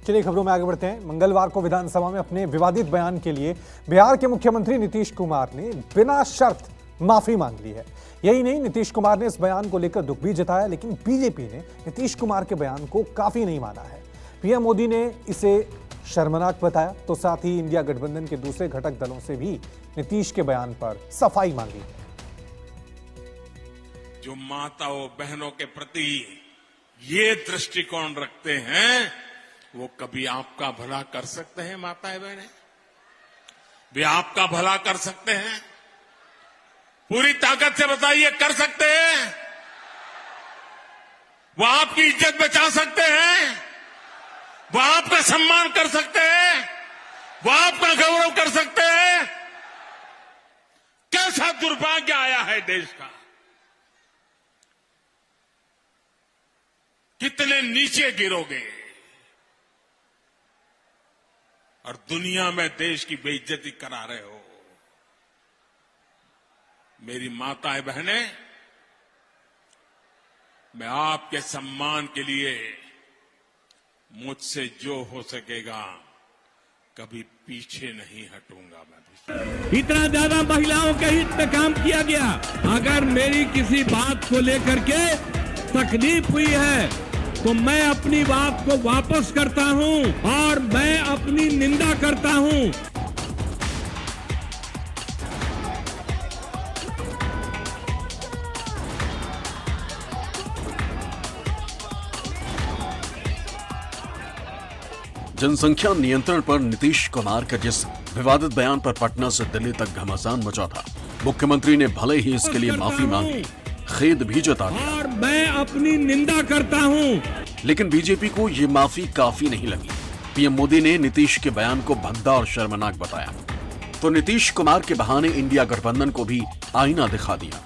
चलिए खबरों में आगे बढ़ते हैं। मंगलवार को विधानसभा में अपने विवादित बयान के लिए बिहार के मुख्यमंत्री नीतीश कुमार ने बिना शर्त माफी मांग ली है। यही नहीं, नीतीश कुमार ने इस बयान को लेकर दुख भी जताया, लेकिन बीजेपी ने नीतीश कुमार के बयान को काफी नहीं माना है। पीएम मोदी ने इसे शर्मनाक बताया, तो साथ ही इंडिया गठबंधन के दूसरे घटक दलों से भी नीतीश के बयान पर सफाई मांगी। जो माताओं बहनों के प्रति ये दृष्टिकोण रखते हैं, वो कभी आपका भला कर सकते हैं? माताएं बहनें, वे आपका भला कर सकते हैं? पूरी ताकत से बताइए, कर सकते हैं? वो आपकी इज्जत बचा सकते हैं? वो आपका सम्मान कर सकते हैं? वो आपका गौरव कर सकते हैं? कैसा दुर्भाग्य आया है देश का! कितने नीचे गिरोगे और दुनिया में देश की बेइज्जती करा रहे हो। मेरी माताएं बहनें, मैं आपके सम्मान के लिए मुझसे जो हो सकेगा कभी पीछे नहीं हटूंगा। मैं इतना ज्यादा महिलाओं के हित में काम किया गया। अगर मेरी किसी बात को लेकर के तकलीफ हुई है तो मैं अपनी बात को वापस करता हूं और मैं अपनी निंदा करता हूं। जनसंख्या नियंत्रण पर नीतीश कुमार के जिस विवादित बयान पर पटना से दिल्ली तक घमासान मचा था, मुख्यमंत्री ने भले ही इसके लिए माफी मांगी, खेद भी जता दिया और मैं अपनी निंदा करता हूं। लेकिन बीजेपी को ये माफी काफी नहीं लगी। पीएम मोदी ने नीतीश के बयान को भद्दा और शर्मनाक बताया, तो नीतीश कुमार के बहाने इंडिया गठबंधन को भी आईना दिखा दिया।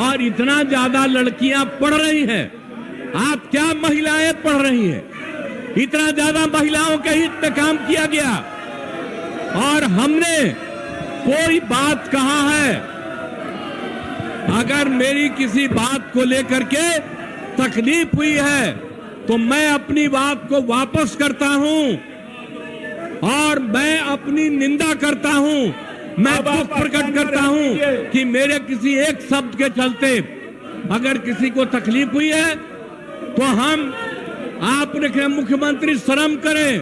और इतना ज्यादा लड़कियां पढ़ रही हैं, आप क्या महिलाएं पढ़ रही हैं? इतना ज्यादा महिलाओं के हित में काम किया गया और हमने कोई बात कहा है? अगर मेरी किसी बात को लेकर के तकलीफ हुई है तो मैं अपनी बात को वापस करता हूं और मैं अपनी निंदा करता हूं। मैं दुख प्रकट करता हूं कि मेरे किसी एक शब्द के चलते अगर किसी को तकलीफ हुई है तो आपने मुख्यमंत्री शर्म करें।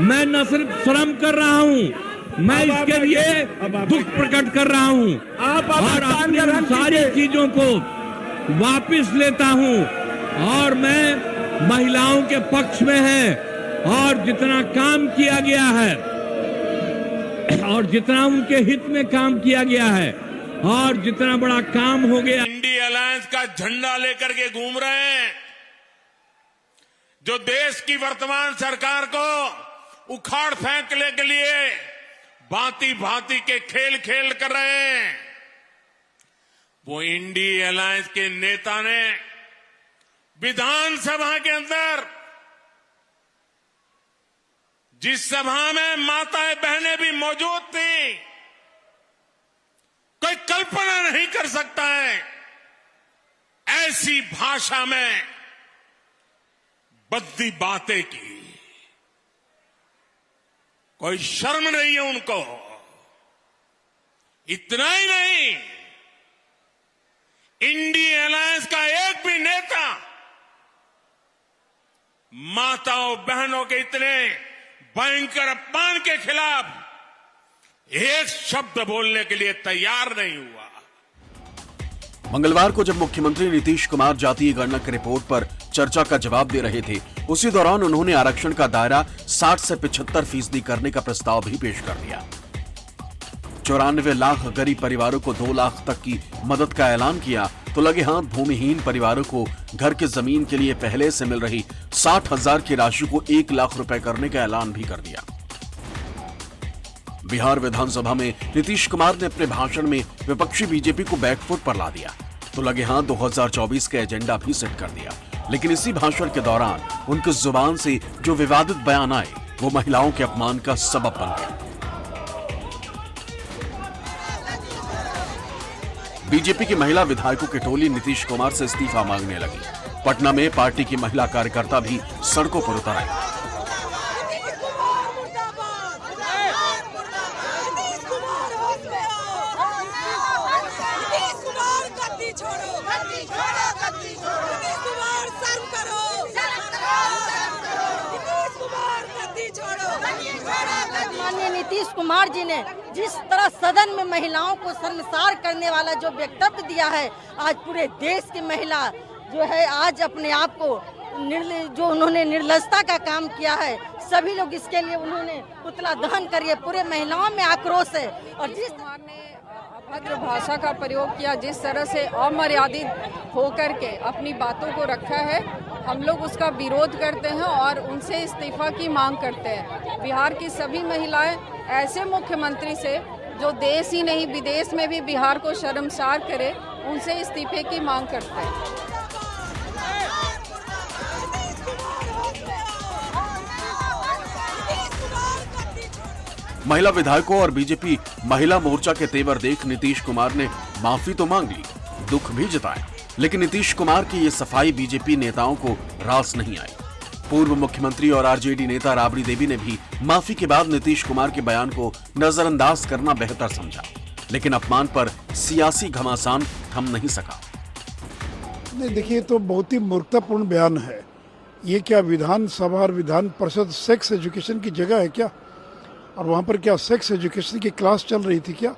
मैं न सिर्फ शर्म कर रहा हूं, मैं इसके लिए दुख प्रकट कर रहा हूं और अपनी सारी चीजों को वापस लेता हूं और मैं महिलाओं के पक्ष में है और जितना काम किया गया है और जितना उनके हित में काम किया गया है और जितना बड़ा काम हो गया। इंडिया अलायंस का झंडा लेकर के घूम रहे हैं, जो देश की वर्तमान सरकार को उखाड़ फेंकने के लिए भांति भांति के खेल खेल कर रहे हैं। वो इंडिया अलायंस के नेता ने विधानसभा के अंदर, जिस सभा में माताएं बहनें भी मौजूद थी, कोई कल्पना नहीं कर सकता है ऐसी भाषा में बद्दी बातें की। कोई शर्म नहीं है उनको। इतना ही नहीं, इंडिया अलायंस का एक भी नेता माताओं बहनों के इतने भयंकर अपमान के खिलाफ एक शब्द बोलने के लिए तैयार नहीं हुआ। मंगलवार को जब मुख्यमंत्री नीतीश कुमार जातीय गणना की रिपोर्ट पर चर्चा का जवाब दे रहे थे, उसी दौरान उन्होंने आरक्षण का दायरा 60 से 75% करने का प्रस्ताव भी पेश कर दिया। 94 लाख गरीब परिवारों को 2 लाख तक की मदद का ऐलान किया, तो लगे हाथ भूमिहीन परिवारों को घर के जमीन के लिए पहले से मिल रही 60,000 की राशि को 1 लाख रुपए करने का ऐलान भी कर दिया। बिहार विधानसभा में नीतीश कुमार ने अपने भाषण में विपक्षी बीजेपी को बैकफुट पर ला दिया, तो लगे हाथ 2024 का एजेंडा भी सेट कर दिया। लेकिन इसी भाषण के दौरान उनकी जुबान से जो विवादित बयान आए, वो महिलाओं के अपमान का सबब बन गए। बीजेपी की महिला विधायकों की टोली नीतीश कुमार से इस्तीफा मांगने लगी। पटना में पार्टी की महिला कार्यकर्ता भी सड़कों पर उतर आई। माननीय नीतीश कुमार जी ने जिस तरह सदन में महिलाओं को शर्मसार करने वाला जो वक्तव्य दिया है, आज पूरे देश की महिला जो है आज अपने आप को जो उन्होंने निर्लजता का काम किया है, सभी लोग इसके लिए उन्होंने पुतला दहन करिए, पूरे महिलाओं में आक्रोश है। और जिस ने अभद्र भाषा का प्रयोग किया, जिस तरह से अमर्यादित होकर के अपनी बातों को रखा है, हम लोग उसका विरोध करते हैं और उनसे इस्तीफा की मांग करते हैं। बिहार की सभी महिलाएं ऐसे मुख्यमंत्री से जो देश ही नहीं विदेश में भी बिहार को शर्मसार करे, उनसे इस्तीफे की मांग करते हैं। महिला विधायकों और बीजेपी महिला मोर्चा के तेवर देख नीतीश कुमार ने माफी तो मांग ली, दुख भी जताया, लेकिन नीतीश कुमार की ये सफाई बीजेपी नेताओं को रास नहीं आई। पूर्व मुख्यमंत्री और आरजेडी नेता राबड़ी देवी ने भी माफी के बाद नीतीश कुमार के बयान को नजरअंदाज करना बेहतर समझा, लेकिन अपमान पर सियासी घमासान थम नहीं सका। नहीं, देखिए तो बहुत ही मूर्खतापूर्ण बयान है। ये क्या विधानसभा और विधान परिषद सेक्स एजुकेशन की जगह है क्या? और वहाँ पर क्या सेक्स एजुकेशन की क्लास चल रही थी क्या?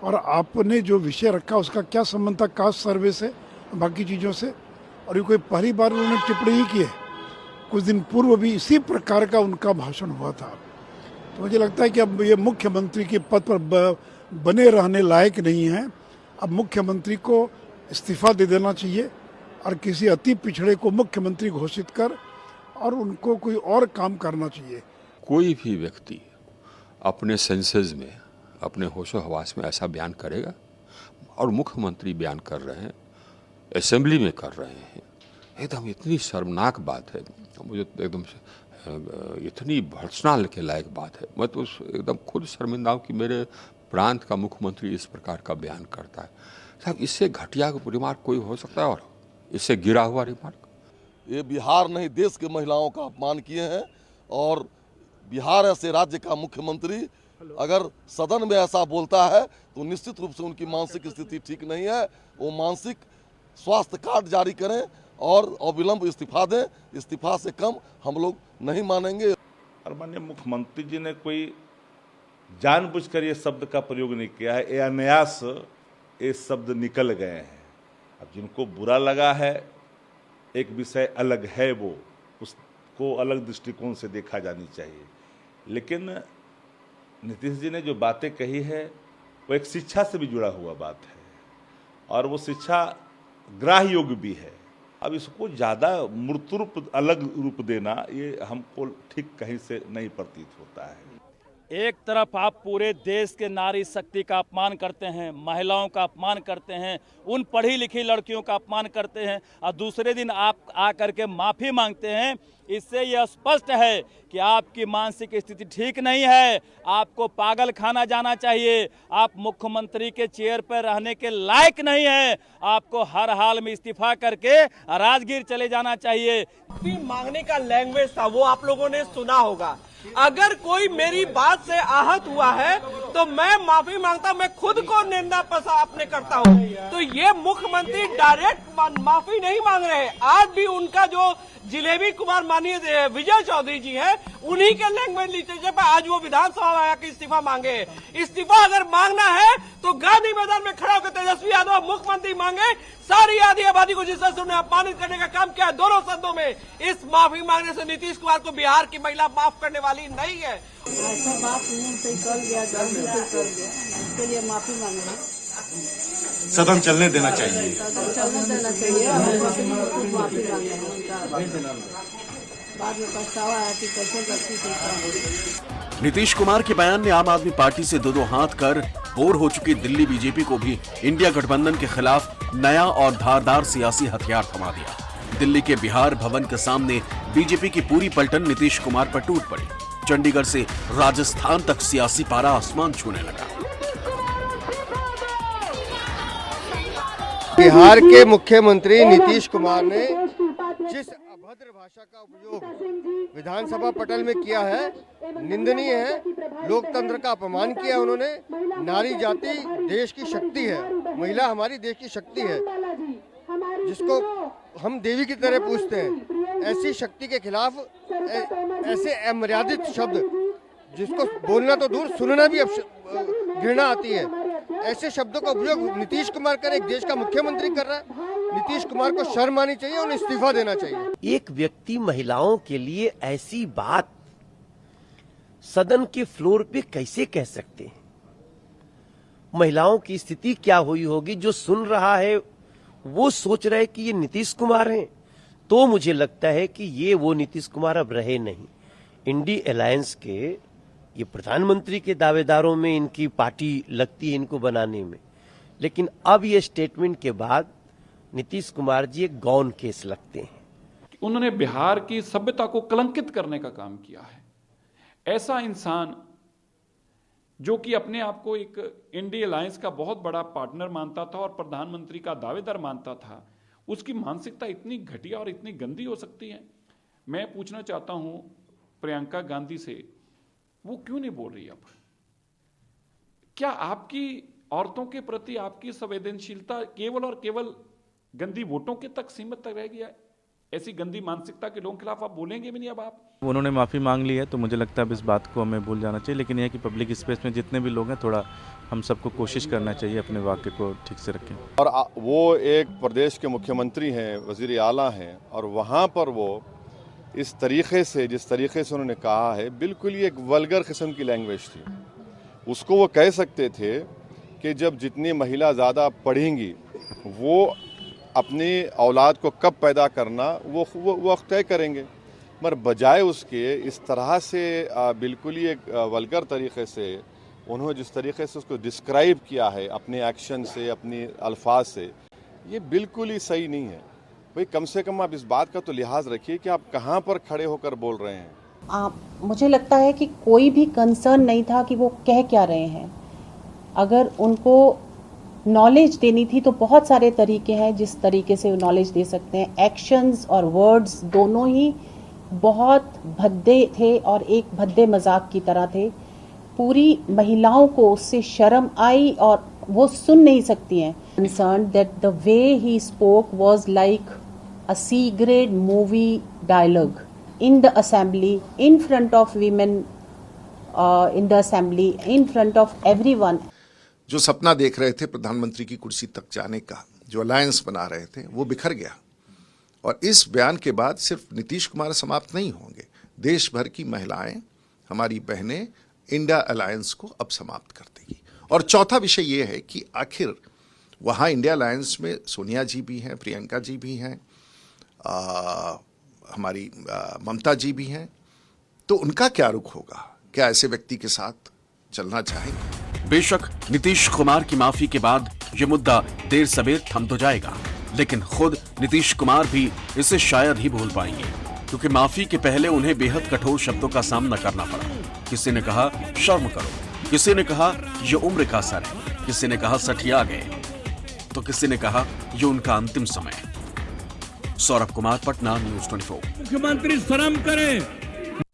और आपने जो विषय रखा उसका क्या संबंध था कास्ट सर्वे से, बाकी चीज़ों से? और ये कोई पहली बार उन्होंने टिप्पणी ही की है, कुछ दिन पूर्व भी इसी प्रकार का उनका भाषण हुआ था। तो मुझे लगता है कि अब ये मुख्यमंत्री के पद पर बने रहने लायक नहीं हैं। अब मुख्यमंत्री को इस्तीफा दे देना चाहिए और किसी अति पिछड़े को मुख्यमंत्री घोषित कर और उनको कोई और काम करना चाहिए। कोई भी व्यक्ति अपने सेंसेस में, अपने होशो हवास में ऐसा बयान करेगा, और मुख्यमंत्री बयान कर रहे हैं, असेंबली में कर रहे हैं, एकदम इतनी शर्मनाक बात है। मुझे एकदम इतनी भर्त्सना के लायक बात है। मैं तो एकदम खुद शर्मिंदा हूँ कि मेरे प्रांत का मुख्यमंत्री इस प्रकार का बयान करता है। साहब, इससे घटिया रिमार्क कोई हो सकता है? और इससे गिरा हुआ रिमार्क? ये बिहार नहीं देश के महिलाओं का अपमान किए हैं। और बिहार ऐसे राज्य का मुख्यमंत्री अगर सदन में ऐसा बोलता है तो निश्चित रूप से उनकी मानसिक स्थिति ठीक नहीं है। वो मानसिक स्वास्थ्य कार्ड जारी करें और अविलंब इस्तीफा दें। इस्तीफा से कम हम लोग नहीं मानेंगे। और माननीय मुख्यमंत्री जी ने कोई जानबूझकर ये शब्द का प्रयोग नहीं किया है, ये अनायास ये शब्द निकल गए हैं। अब जिनको बुरा लगा है, एक विषय अलग है, वो उसको अलग दृष्टिकोण से देखा जानी चाहिए। लेकिन नीतीश जी ने जो बातें कही है वो एक शिक्षा से भी जुड़ा हुआ बात है और वो शिक्षा ग्राह्य योग्य भी है। अब इसको ज़्यादा मूर्त रूप, अलग रूप देना ये हमको ठीक कहीं से नहीं प्रतीत होता है। एक तरफ आप पूरे देश के नारी शक्ति का अपमान करते हैं, महिलाओं का अपमान करते हैं, उन पढ़ी लिखी लड़कियों का अपमान करते हैं, और दूसरे दिन आप आकर के माफ़ी मांगते हैं। इससे यह स्पष्ट है कि आपकी मानसिक स्थिति ठीक नहीं है। आपको पागल खाना जाना चाहिए। आप मुख्यमंत्री के चेयर पर रहने के लायक नहीं है। आपको हर हाल में इस्तीफा करके राजगीर चले जाना चाहिए। मांगने का लैंग्वेज था वो आप लोगों ने सुना होगा। अगर कोई मेरी बात से आहत हुआ है तो मैं माफी मांगता, मैं खुद को निंदा अपने करता हूँ। तो ये मुख्यमंत्री डायरेक्ट माफी नहीं मांग रहे। आज भी उनका जो जिलेबी कुमार माननीय विजय चौधरी जी हैं, उन्हीं के लैंग्वेज लिटरेचर पर आज वो विधानसभा में आकर इस्तीफा मांगे। इस्तीफा अगर मांगना है तो गांधी मैदान में खड़ा होकर तेजस्वी यादव मुख्यमंत्री मांगे। सारी आधी आबादी को जिस तरह अपमानित करने का काम किया दोनों सदनों में, इस माफी मांगने से नीतीश कुमार को बिहार की महिला माफ करने वाली नहीं है। ऐसा बात से कर गया, गलती से कर गया, इसके लिए माफी मांगे। सदन चलने देना चाहिए, सदन चलने देना चाहिए और माफी मांगे। बाद में पछतावा है कि कैसे गलती से। नीतीश कुमार के बयान ने आम आदमी पार्टी से दो हाथ कर बोर हो चुकी दिल्ली बीजेपी को भी इंडिया गठबंधन के खिलाफ नया और धारदार सियासी हथियार थमा दिया। दिल्ली के बिहार भवन के सामने बीजेपी की पूरी पलटन नीतीश कुमार पर टूट पड़ी। चंडीगढ़ से राजस्थान तक सियासी पारा आसमान छूने लगा। बिहार के मुख्यमंत्री नीतीश कुमार ने जिस अभद्र भाषा का उपयोग विधानसभा पटल में किया है निंदनीय है। लोकतंत्र का अपमान किया उन्होंने। नारी जाति देश की शक्ति है, महिला हमारी देश की शक्ति है, जिसको हम देवी की तरह पूजते हैं। ऐसी शक्ति के खिलाफ ऐसे अमर्यादित शब्द, जिसको बोलना तो दूर सुनना भी अब घृणा आती है, ऐसे शब्दों का उपयोग नीतीश कुमार कर, एक देश का मुख्यमंत्री कर रहा है। नीतीश कुमार को शर्म आनी चाहिए, उन्हें इस्तीफा देना चाहिए। एक व्यक्ति महिलाओं के लिए ऐसी बात सदन के फ्लोर पे कैसे कह सकते हैं? महिलाओं की स्थिति क्या हुई होगी? जो सुन रहा है वो सोच रहा है कि ये नीतीश कुमार हैं, तो मुझे लगता है कि ये वो नीतीश कुमार अब रहे नहीं। इंडी अलायंस के ये प्रधानमंत्री के दावेदारों में इनकी पार्टी लगती है, इनको बनाने में, लेकिन अब ये स्टेटमेंट के बाद नीतीश कुमार जी एक गौन केस लगते हैं। उन्होंने बिहार की सभ्यता को कलंकित करने का काम किया है। ऐसा इंसान जो कि अपने आप को एक इंडी अलायंस का बहुत बड़ा पार्टनर मानता था और प्रधानमंत्री का दावेदार मानता था, उसकी मानसिकता इतनी घटिया और इतनी गंदी हो सकती है। मैं पूछना चाहता हूं प्रियंका गांधी से, वो क्यों नहीं बोल रही? अब क्या आपकी औरतों के प्रति आपकी संवेदनशीलता केवल और केवल गंदी वोटों के तक सीमित रह गया है? ऐसी गंदी मानसिकता के लोगों के खिलाफ आप बोलेंगे भी नहीं अब आप? उन्होंने माफ़ी मांग ली है, तो मुझे लगता है अब इस बात को हमें भूल जाना चाहिए। लेकिन यह है कि पब्लिक स्पेस में जितने भी लोग हैं, थोड़ा हम सबको कोशिश करना चाहिए अपने वाक्य को ठीक से रखें। और वो एक प्रदेश के मुख्यमंत्री हैं, वज़ीर आला हैं, और वहाँ पर वो इस तरीके से, जिस तरीके से उन्होंने कहा है, बिल्कुल ही एक वल्गर किस्म की लैंग्वेज थी। उसको वो कह सकते थे कि जब जितनी महिला ज़्यादा पढ़ेंगी वो अपनी औलाद को कब पैदा करना वो वक्त तय करेंगे, मगर बजाय उसके इस तरह से बिल्कुल ही एक वल्गर तरीके से उन्होंने जिस तरीके से उसको डिस्क्राइब किया है अपने एक्शन से, अपने अल्फाज से, ये बिल्कुल ही सही नहीं है। भाई कम से कम आप इस बात का तो लिहाज रखिए कि आप कहाँ पर खड़े होकर बोल रहे हैं। मुझे लगता है कि कोई भी कंसर्न नहीं था कि वो कह क्या रहे हैं। अगर उनको नॉलेज देनी थी तो बहुत सारे तरीके हैं जिस तरीके से नॉलेज दे सकते हैं। एक्शंस और वर्ड्स दोनों ही बहुत भद्दे थे और एक भद्दे मजाक की तरह थे। पूरी महिलाओं को उससे शर्म आई और वो सुन नहीं सकती हैं। Concerned that the way he spoke was like a C-grade movie dialogue in the assembly, in front of women, in the assembly, in front of everyone. जो सपना देख रहे थे प्रधानमंत्री की कुर्सी तक जाने का, जो अलायंस बना रहे थे, वो बिखर गया। और इस बयान के बाद सिर्फ नीतीश कुमार समाप्त नहीं होंगे, देश भर की महिलाएं, हमारी बहनें इंडिया अलायंस को अब समाप्त कर देगी। और चौथा विषय ये है कि आखिर वहाँ इंडिया अलायंस में सोनिया जी भी हैं, प्रियंका जी भी हैं, हमारी ममता जी भी हैं, तो उनका क्या रुख होगा? क्या ऐसे व्यक्ति के साथ चलना चाहेंगे? बेशक नीतीश कुमार की माफी के बाद ये मुद्दा देर सवेर थम तो जाएगा, लेकिन खुद नीतीश कुमार भी इसे शायद ही भूल पाएंगे, क्योंकि माफी के पहले उन्हें बेहद कठोर शब्दों का सामना करना पड़ा। किसी ने कहा शर्म करो, किसी ने कहा ये उम्र का असर है, किसी ने कहा सठिया गए, तो किसी ने कहा ये उनका अंतिम समय। सौरभ कुमार, पटना, न्यूज़ 24। मुख्यमंत्री शर्म करें।